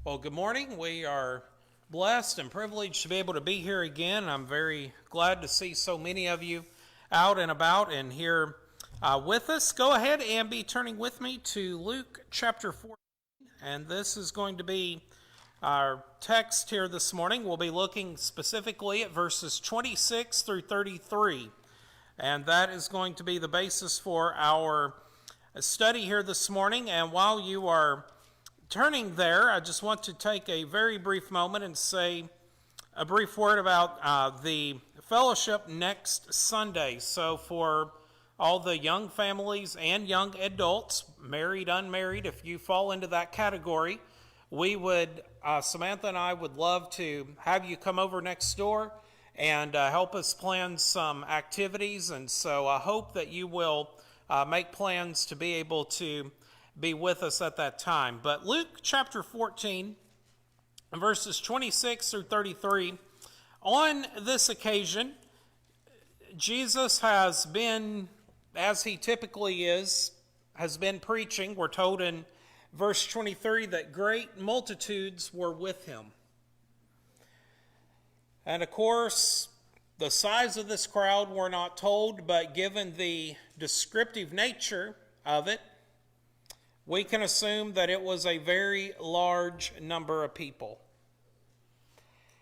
Well, good morning. We are blessed and privileged to be able to be here again. I'm very glad to see so many of you out and about and here with us. Go ahead and be turning with me to Luke chapter 14, and this is going to be our text here this morning. We'll be looking specifically at verses 26 through 33, and that is going to be the basis for our study here this morning. And while you are turning there, I just want to take a very brief moment and say a brief word about the fellowship next Sunday. So for all the young families and young adults, married, unmarried, if you fall into that category, we would, Samantha and I would love to have you come over next door and help us plan some activities. And so I hope that you will make plans to be able to be with us at that time. But Luke chapter 14, verses 26 through 33, on this occasion, Jesus has been, as he typically is, has been preaching. We're told in verse 23 that great multitudes were with him. And of course, the size of this crowd we're not told, but given the descriptive nature of it, we can assume that it was a very large number of people.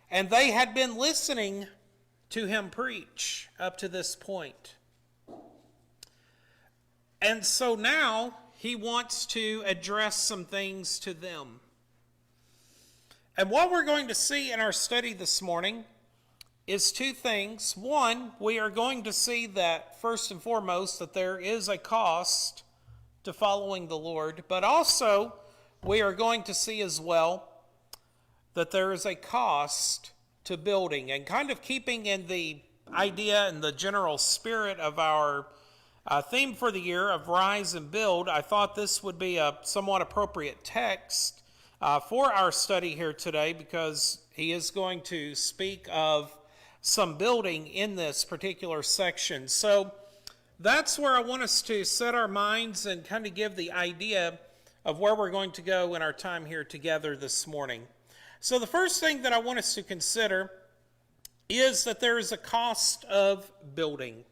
And they had been listening to him preach up to this point. And so now he wants to address some things to them. And what we're going to see in our study this morning is two things. One, we are going to see that first and foremost that there is a cost to following the Lord, but also we are going to see as well that there is a cost to building. And kind of keeping in the idea and the general spirit of our theme for the year of Rise and Build, I thought this would be a somewhat appropriate text for our study here today, because he is going to speak of some building in this particular section. So that's where I want us to set our minds and kind of give the idea of where we're going to go in our time here together this morning. So the first thing that I want us to consider is that there is a cost of building,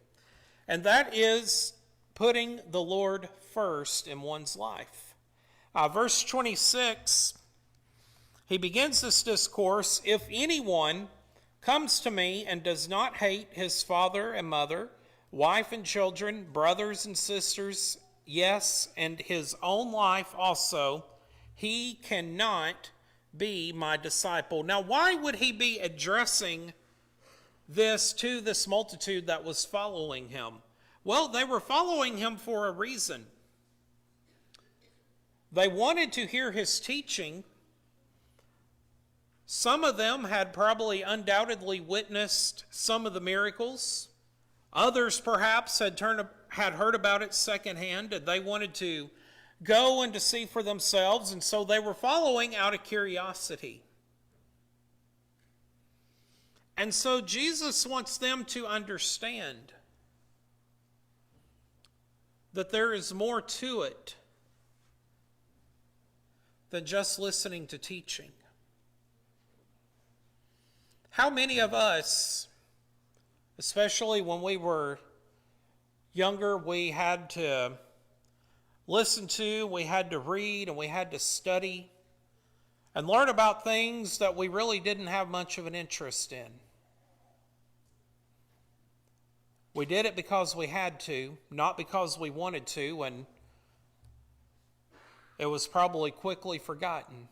and that is putting the Lord first in one's life. Verse 26, he begins this discourse, "If anyone comes to me and does not hate his father and mother, wife and children, brothers and sisters, yes, and his own life also, he cannot be my disciple." Now, why would he be addressing this to this multitude that was following him? Well, they were following him for a reason. They wanted to hear his teaching. Some of them had probably undoubtedly witnessed some of the miracles. Others perhaps had heard about it secondhand, and they wanted to go and to see for themselves, and so they were following out of curiosity. And so Jesus wants them to understand that there is more to it than just listening to teaching. How many of us, especially when we were younger, we had to listen to, we had to read, and we had to study and learn about things that we really didn't have much of an interest in. We did it because we had to, not because we wanted to, and it was probably quickly forgotten.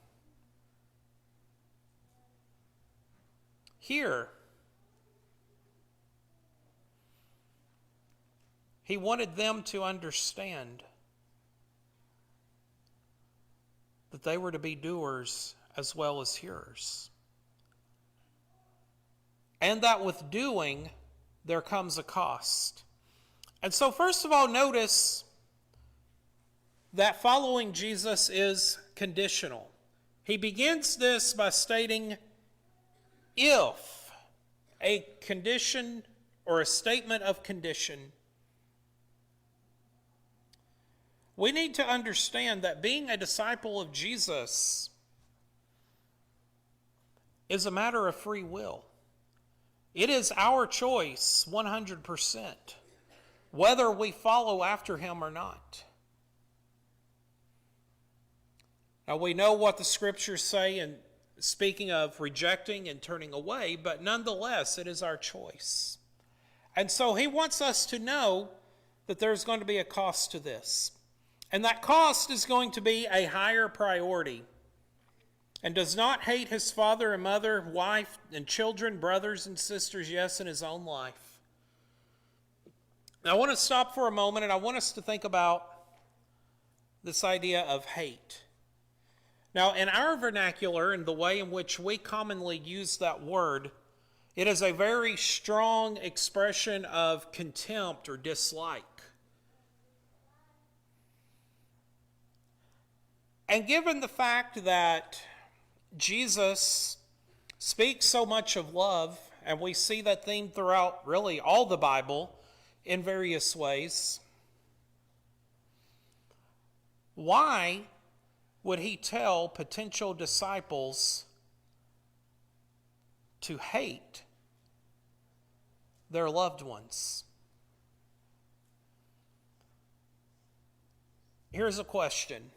Here, he wanted them to understand that they were to be doers as well as hearers. And that with doing, there comes a cost. And so first of all, notice that following Jesus is conditional. He begins this by stating, if, a condition or a statement of condition. We need to understand that being a disciple of Jesus is a matter of free will. It is our choice 100% whether we follow after him or not. Now we know what the scriptures say in speaking of rejecting and turning away, but nonetheless it is our choice. And so he wants us to know that there's going to be a cost to this. And that cost is going to be a higher priority. And does not hate his father and mother, wife and children, brothers and sisters, yes, in his own life. Now I want to stop for a moment and I want us to think about this idea of hate. Now in our vernacular and the way in which we commonly use that word, it is a very strong expression of contempt or dislike. And given the fact that Jesus speaks so much of love, and we see that theme throughout really all the Bible in various ways, why would he tell potential disciples to hate their loved ones? Here's a question.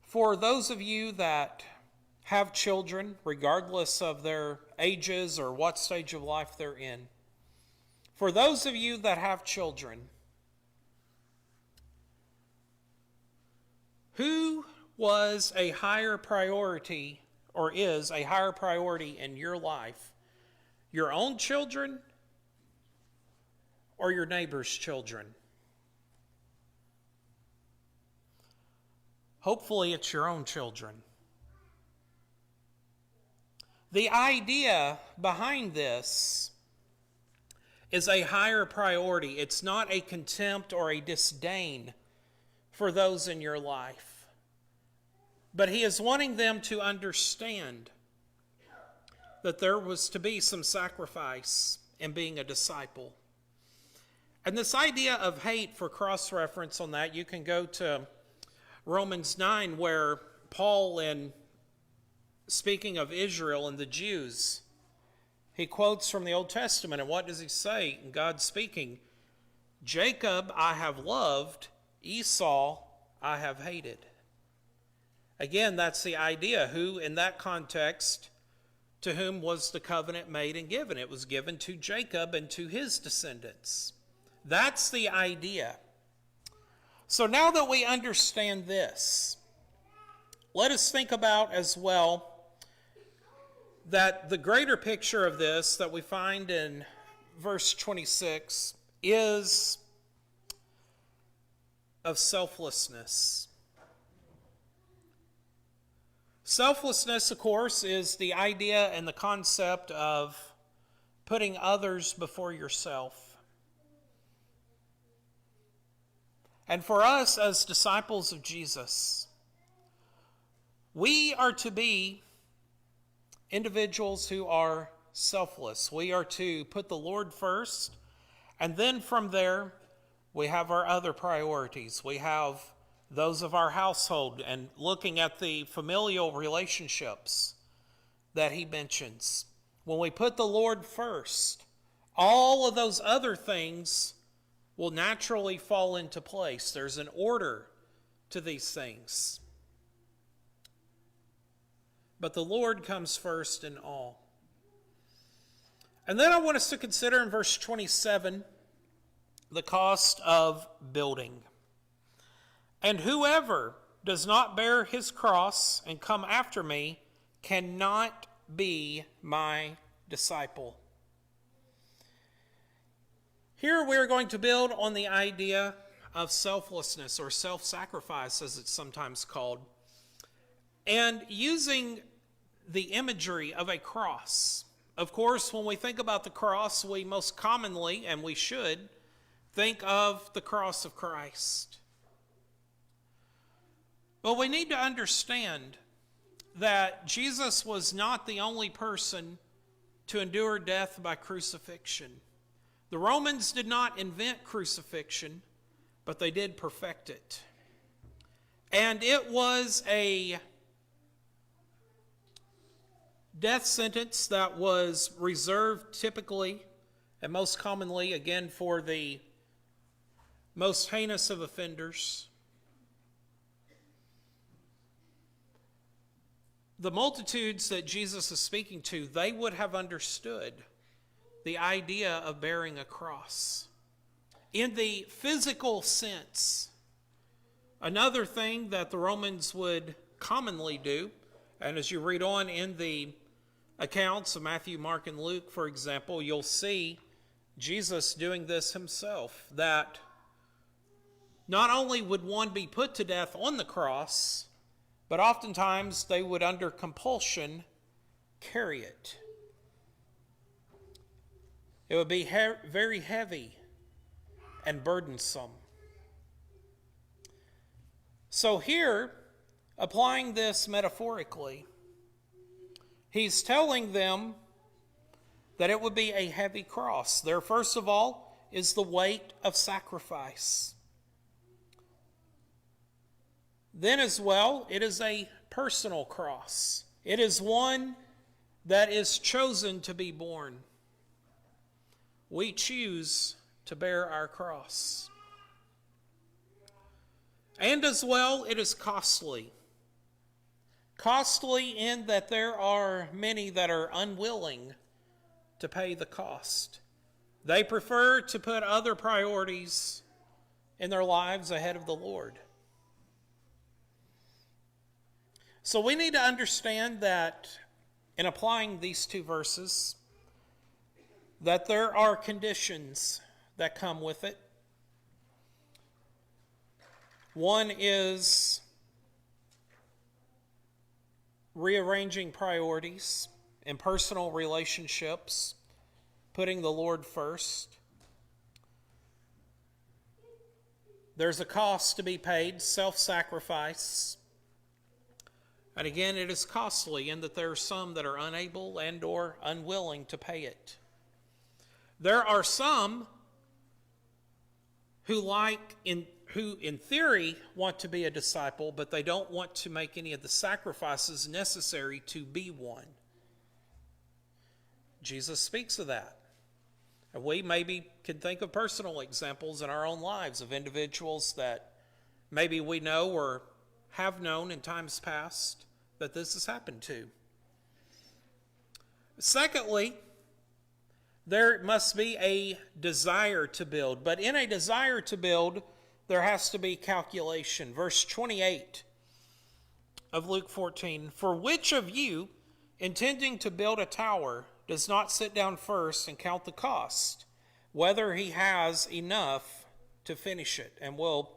For those of you that have children, regardless of their ages or what stage of life they're in, for those of you that have children, who was a higher priority or is a higher priority in your life? Your own children or your neighbor's children? Hopefully it's your own children. The idea behind this is a higher priority. It's not a contempt or a disdain for those in your life. But he is wanting them to understand that there was to be some sacrifice in being a disciple. And this idea of hate, for cross-reference on that, you can go to Romans 9, where Paul, in speaking of Israel and the Jews, he quotes from the Old Testament. And what does he say? God speaking, Jacob I have loved, Esau I have hated. Again, that's the idea. Who, in that context, to whom was the covenant made and given? It was given to Jacob and to his descendants. That's the idea. So now that we understand this, let us think about as well that the greater picture of this that we find in verse 26 is of selflessness. Selflessness, of course, is the idea and the concept of putting others before yourself. And for us as disciples of Jesus, we are to be individuals who are selfless. We are to put the Lord first, and then from there, we have our other priorities. We have those of our household, and looking at the familial relationships that he mentions. When we put the Lord first, all of those other things will naturally fall into place. There's an order to these things. But the Lord comes first in all. And then I want us to consider in verse 27 the cost of building. And whoever does not bear his cross and come after me cannot be my disciple. Here we are going to build on the idea of selflessness or self-sacrifice, as it's sometimes called, and using the imagery of a cross. Of course, when we think about the cross, we most commonly, and we should, think of the cross of Christ. But we need to understand that Jesus was not the only person to endure death by crucifixion. The Romans did not invent crucifixion, but they did perfect it. And it was a death sentence that was reserved typically and most commonly, again, for the most heinous of offenders. The multitudes that Jesus is speaking to, they would have understood the idea of bearing a cross. In the physical sense, another thing that the Romans would commonly do, and as you read on in the accounts of Matthew, Mark, and Luke, for example, you'll see Jesus doing this himself, that not only would one be put to death on the cross, but oftentimes they would, under compulsion, carry it. It would be very heavy and burdensome. So here, applying this metaphorically, he's telling them that it would be a heavy cross. There, first of all, is the weight of sacrifice. Then as well, it is a personal cross. It is one that is chosen to be borne. We choose to bear our cross. And as well, it is costly. Costly in that there are many that are unwilling to pay the cost. They prefer to put other priorities in their lives ahead of the Lord. So we need to understand that in applying these two verses, that there are conditions that come with it. One is rearranging priorities in personal relationships, putting the Lord first. There's a cost to be paid, self-sacrifice. And again, it is costly in that there are some that are unable and or unwilling to pay it. There are some who in theory want to be a disciple, but they don't want to make any of the sacrifices necessary to be one. Jesus speaks of that. And we maybe can think of personal examples in our own lives of individuals that maybe we know or have known in times past that this has happened to. Secondly, there must be a desire to build. But in a desire to build, there has to be calculation. Verse 28 of Luke 14. For which of you, intending to build a tower, does not sit down first and count the cost, whether he has enough to finish it? And we'll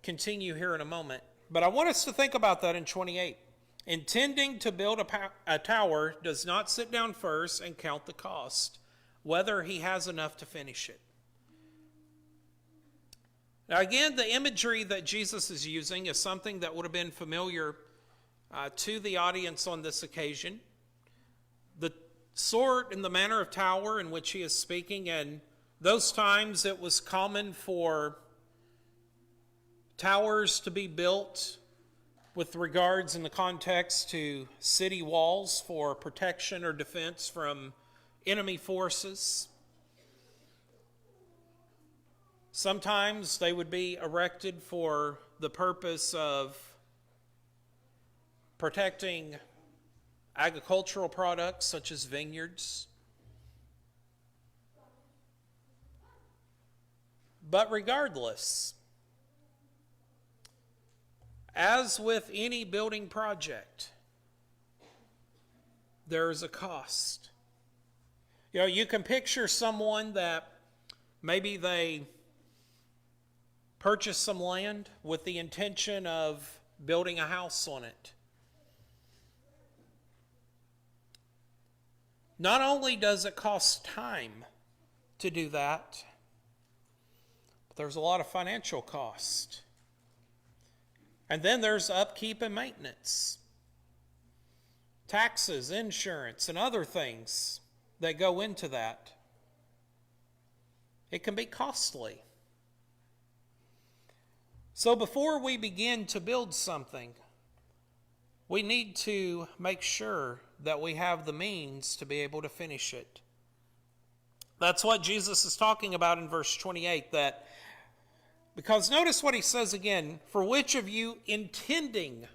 continue here in a moment. But I want us to think about that in 28. Intending to build a tower does not sit down first and count the cost, whether he has enough to finish it. Now again, the imagery that Jesus is using is something that would have been familiar to the audience on this occasion. The sort and the manner of tower in which he is speaking, and those times it was common for towers to be built with regards in the context to city walls for protection or defense from enemy forces. Sometimes they would be erected for the purpose of protecting agricultural products such as vineyards. But regardless, as with any building project, there is a cost. You know, you can picture someone that maybe they purchased some land with the intention of building a house on it. Not only does it cost time to do that, but there's a lot of financial cost. And then there's upkeep and maintenance, taxes, insurance, and other things that go into that. It can be costly. So before we begin to build something, we need to make sure that we have the means to be able to finish it. That's what Jesus is talking about in verse 28, that because notice what he says again, for which of you intending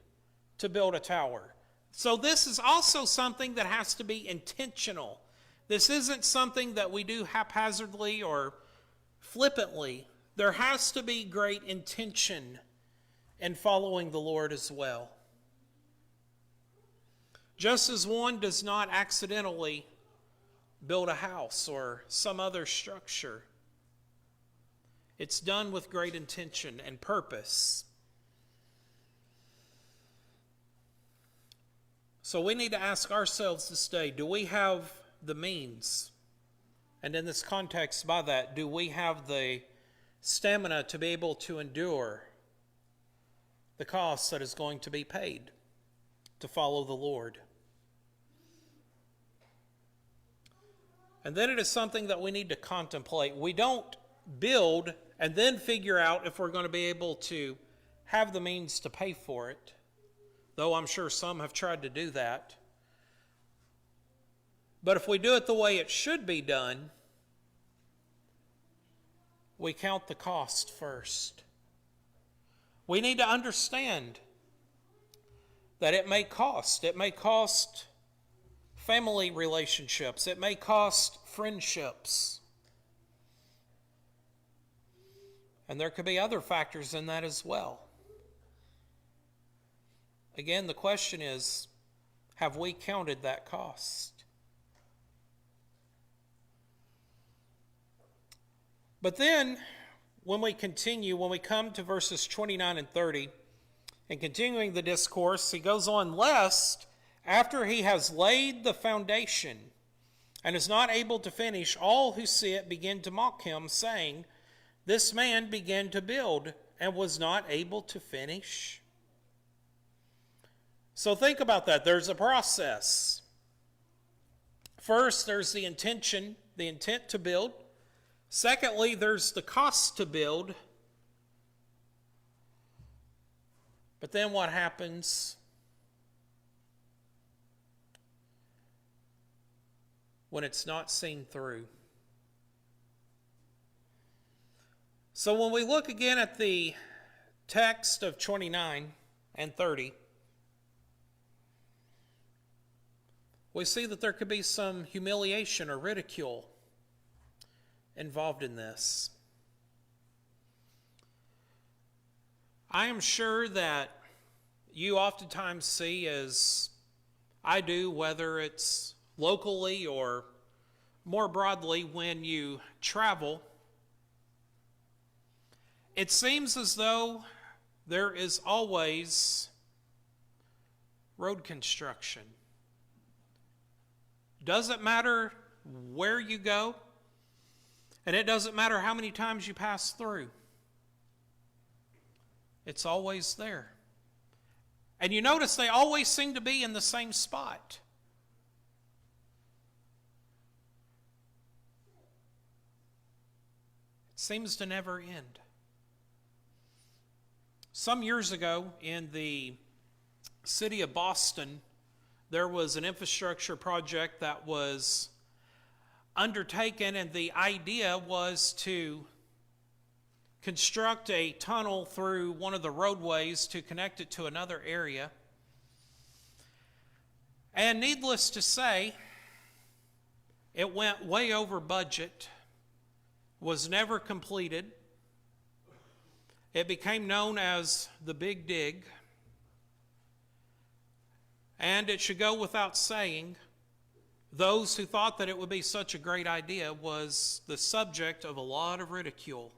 to build a tower? So this is also something that has to be intentional. This isn't something that we do haphazardly or flippantly. There has to be great intention in following the Lord as well. Just as one does not accidentally build a house or some other structure, it's done with great intention and purpose. So we need to ask ourselves this day, do we have the means? And in this context, by that, do we have the stamina to be able to endure the cost that is going to be paid to follow the Lord? And then it is something that we need to contemplate. We don't build and then figure out if we're going to be able to have the means to pay for it, though I'm sure some have tried to do that. But if we do it the way it should be done, we count the cost first. We need to understand that it may cost. It may cost family relationships. It may cost friendships. And there could be other factors in that as well. Again, the question is, have we counted that cost? But then, when we come to verses 29 and 30, and continuing the discourse, he goes on, lest, after he has laid the foundation and is not able to finish, all who see it begin to mock him, saying, this man began to build and was not able to finish. So think about that. There's a process. First, there's the intent to build. Secondly, there's the cost to build. But then what happens when it's not seen through? So when we look again at the text of 29 and 30, we see that there could be some humiliation or ridicule involved in this. I am sure that you oftentimes see, as I do, whether it's locally or more broadly when you travel, it seems as though there is always road construction. Doesn't matter where you go, and it doesn't matter how many times you pass through. It's always there. And you notice they always seem to be in the same spot. It seems to never end. Some years ago in the city of Boston, there was an infrastructure project that was undertaken, and the idea was to construct a tunnel through one of the roadways to connect it to another area. And needless to say, it went way over budget, was never completed. It became known as the Big Dig. And it should go without saying, those who thought that it would be such a great idea was the subject of a lot of ridicule.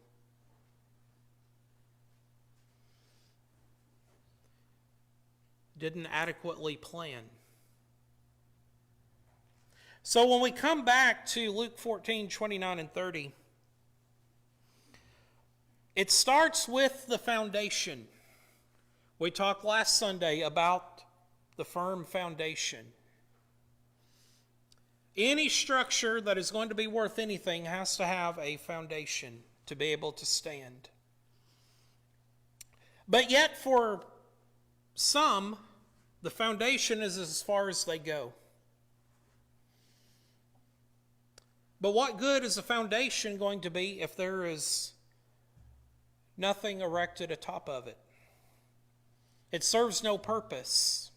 Didn't adequately plan. So when we come back to Luke 14, 29 and 30, it starts with the foundation. We talked last Sunday about the firm foundation. Any structure that is going to be worth anything has to have a foundation to be able to stand. But yet for some, the foundation is as far as they go. But what good is a foundation going to be if there is nothing erected atop of it? It serves no purpose.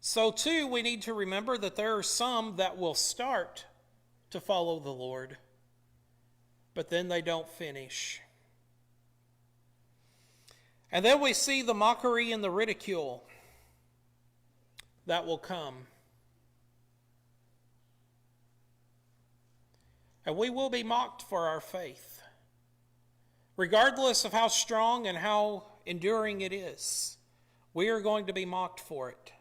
So too, we need to remember that there are some that will start to follow the Lord, but then they don't finish. And then we see the mockery and the ridicule that will come. And we will be mocked for our faith, regardless of how strong and how enduring it is. We are going to be mocked for it.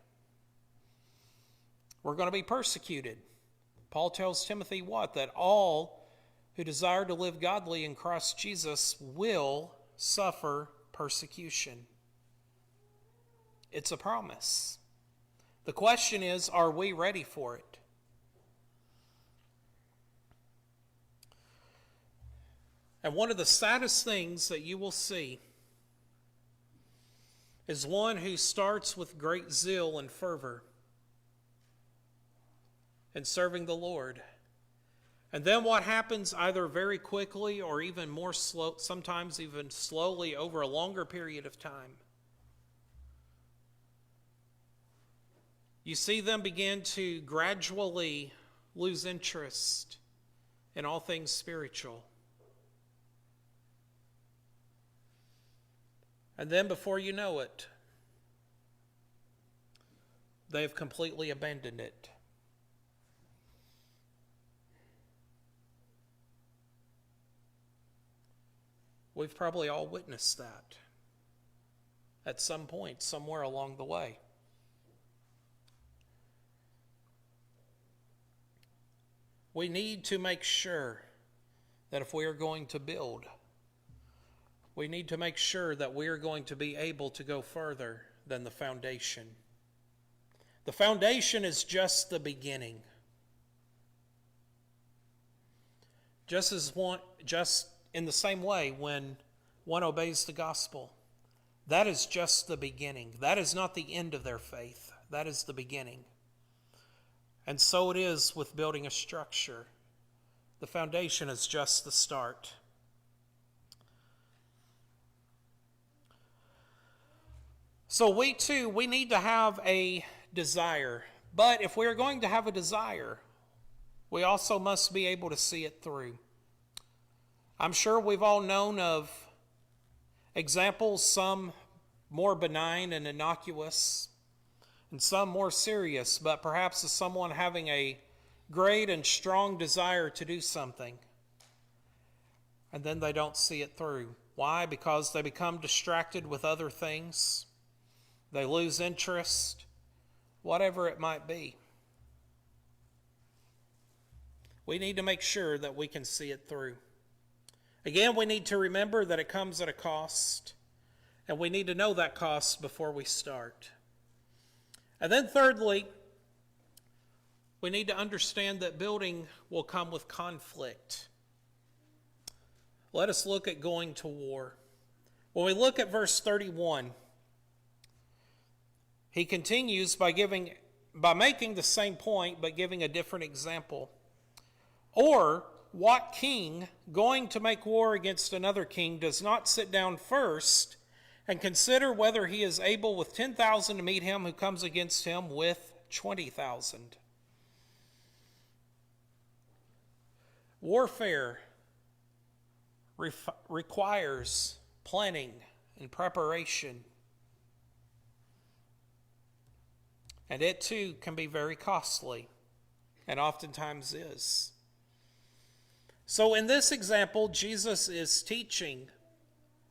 We're going to be persecuted. Paul tells Timothy what? That all who desire to live godly in Christ Jesus will suffer persecution. It's a promise. The question is, are we ready for it? And one of the saddest things that you will see is one who starts with great zeal and fervor in serving the Lord. And then what happens, either very quickly or even more slow, sometimes even slowly over a longer period of time, you see them begin to gradually lose interest in all things spiritual. And then before you know it, they've completely abandoned it. We've probably all witnessed that at some point, somewhere along the way. We need to make sure that if we are going to build, we need to make sure that we are going to be able to go further than the foundation. The foundation is just the beginning. Just in the same way, when one obeys the gospel, that is just the beginning. That is not the end of their faith. That is the beginning. And so it is with building a structure. The foundation is just the start. So we need to have a desire. But if we are going to have a desire, we also must be able to see it through. I'm sure we've all known of examples, some more benign and innocuous, and some more serious, but perhaps as someone having a great and strong desire to do something, and then they don't see it through. Why? Because they become distracted with other things. They lose interest, whatever it might be. We need to make sure that we can see it through. Again, we need to remember that it comes at a cost, and we need to know that cost before we start. And then thirdly, we need to understand that building will come with conflict. Let us look at going to war. When we look at verse 31, he continues by making the same point, but giving a different example. Or, what king going to make war against another king does not sit down first and consider whether he is able with 10,000 to meet him who comes against him with 20,000? Warfare requires planning and preparation. And it too can be very costly, and oftentimes is. So in this example, Jesus is teaching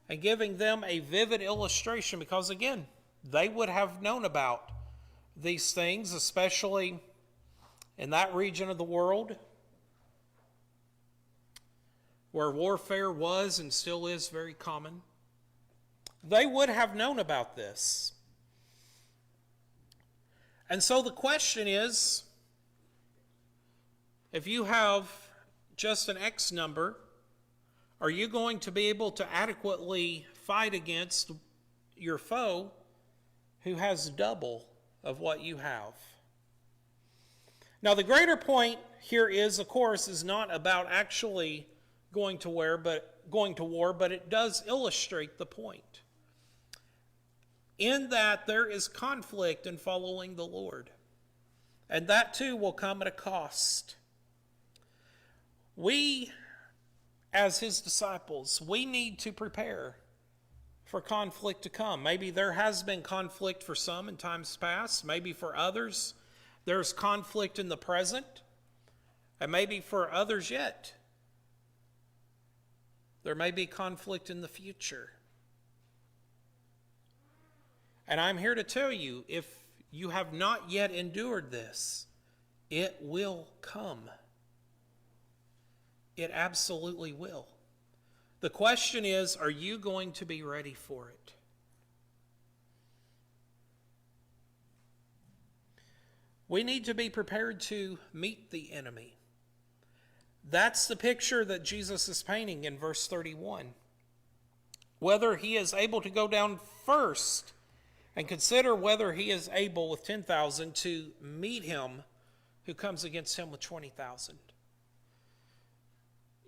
and giving them a vivid illustration because, again, they would have known about these things, especially in that region of the world where warfare was and still is very common. They would have known about this. And so the question is, if you have just an X number, are you going to be able to adequately fight against your foe who has double of what you have? Now, the greater point here is, of course, is not about actually going to war, but it does illustrate the point. In that there is conflict in following the Lord. And that too will come at a cost. We, as his disciples, we need to prepare for conflict to come. Maybe there has been conflict for some in times past. Maybe for others, there's conflict in the present. And maybe for others yet, there may be conflict in the future. And I'm here to tell you, if you have not yet endured this, it will come. It absolutely will. The question is, are you going to be ready for it? We need to be prepared to meet the enemy. That's the picture that Jesus is painting in verse 31. Whether he is able to go down first and consider whether he is able with 10,000 to meet him who comes against him with 20,000.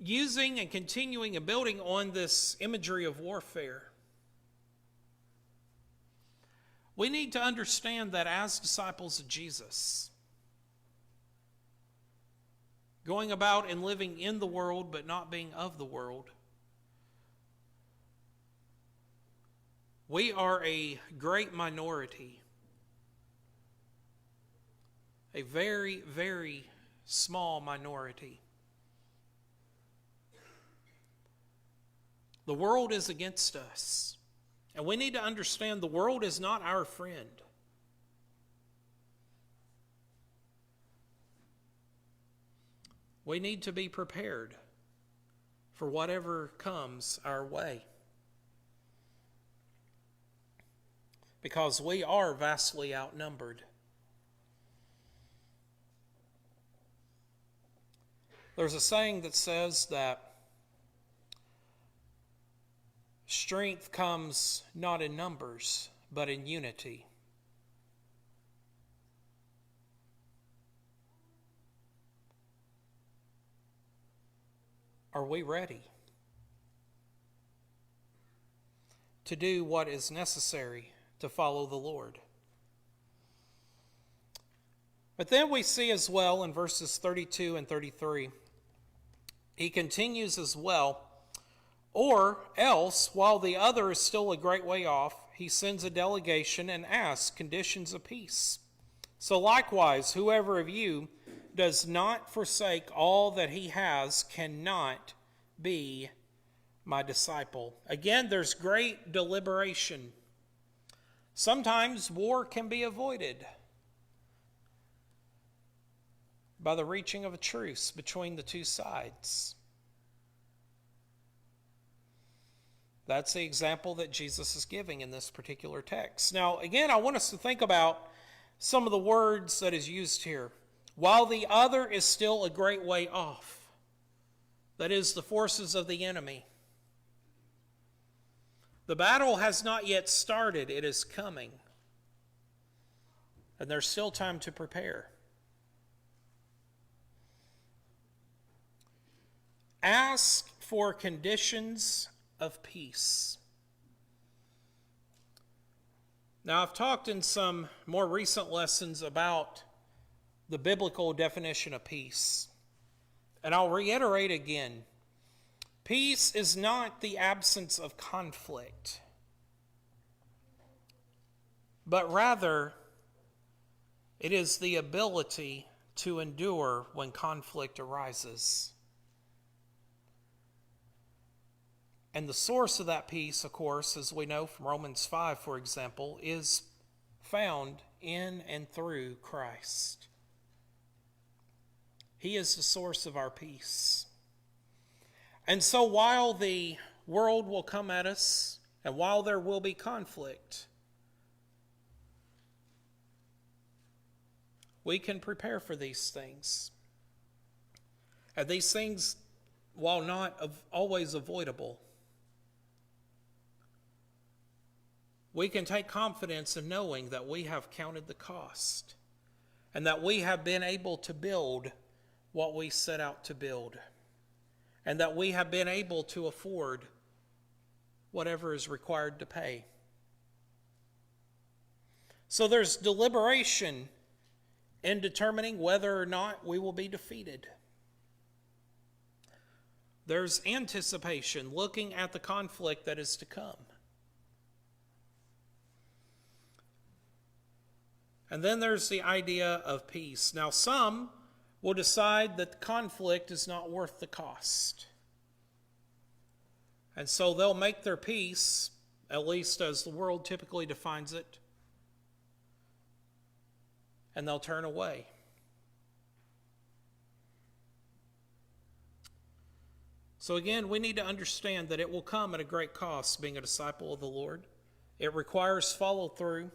Using and continuing and building on this imagery of warfare, we need to understand that as disciples of Jesus, going about and living in the world but not being of the world, we are a great minority, a very, very small minority. The world is against us, and we need to understand the world is not our friend. We need to be prepared for whatever comes our way, because we are vastly outnumbered. There's a saying that says that strength comes not in numbers, but in unity. Are we ready to do what is necessary to follow the Lord? But then we see as well in verses 32 and 33, he continues as well, or else, while the other is still a great way off, he sends a delegation and asks conditions of peace. So likewise, whoever of you does not forsake all that he has cannot be my disciple. Again, there's great deliberation. Sometimes war can be avoided by the reaching of a truce between the two sides. That's the example that Jesus is giving in this particular text. Now, again, I want us to think about some of the words that is used here. While the other is still a great way off, that is, the forces of the enemy. The battle has not yet started, it is coming. And there's still time to prepare. Ask for conditions of peace. Now, I've talked in some more recent lessons about the biblical definition of peace. And I'll reiterate again. Peace is not the absence of conflict, but rather it is the ability to endure when conflict arises. And the source of that peace, of course, as we know from Romans 5, for example, is found in and through Christ. He is the source of our peace. And so while the world will come at us, and while there will be conflict, we can prepare for these things. And these things, while not always avoidable, we can take confidence in knowing that we have counted the cost and that we have been able to build what we set out to build, and that we have been able to afford whatever is required to pay. So there's deliberation in determining whether or not we will be defeated. There's anticipation, looking at the conflict that is to come. And then there's the idea of peace. Now, some will decide that the conflict is not worth the cost. And so they'll make their peace, at least as the world typically defines it, and they'll turn away. So again, we need to understand that it will come at a great cost being a disciple of the Lord. It requires follow through,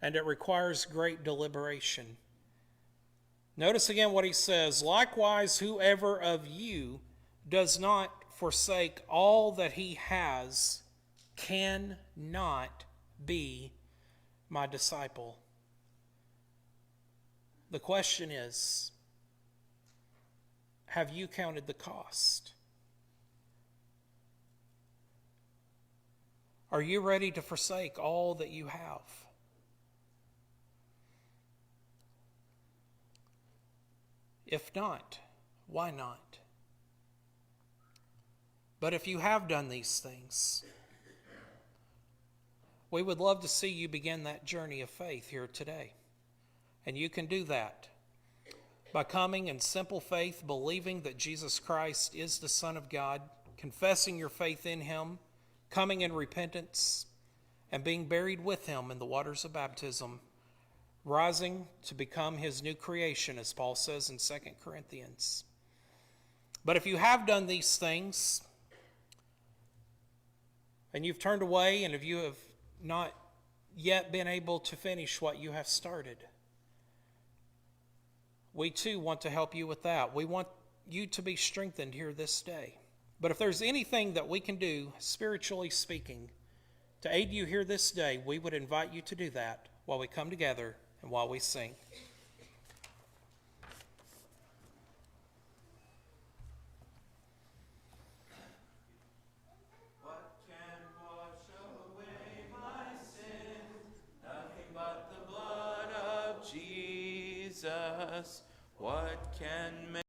and it requires great deliberation. Notice again what he says, likewise, whoever of you does not forsake all that he has cannot be my disciple. The question is, have you counted the cost? Are you ready to forsake all that you have? If not, why not? But if you have done these things, we would love to see you begin that journey of faith here today. And you can do that by coming in simple faith, believing that Jesus Christ is the Son of God, confessing your faith in him, coming in repentance, and being buried with him in the waters of baptism, rising to become his new creation, as Paul says in 2 Corinthians. But if you have done these things, and you've turned away, and if you have not yet been able to finish what you have started, we too want to help you with that. We want you to be strengthened here this day. But if there's anything that we can do, spiritually speaking, to aid you here this day, we would invite you to do that while we come together and while we sing. What can wash away my sin? Nothing but the blood of Jesus. What can make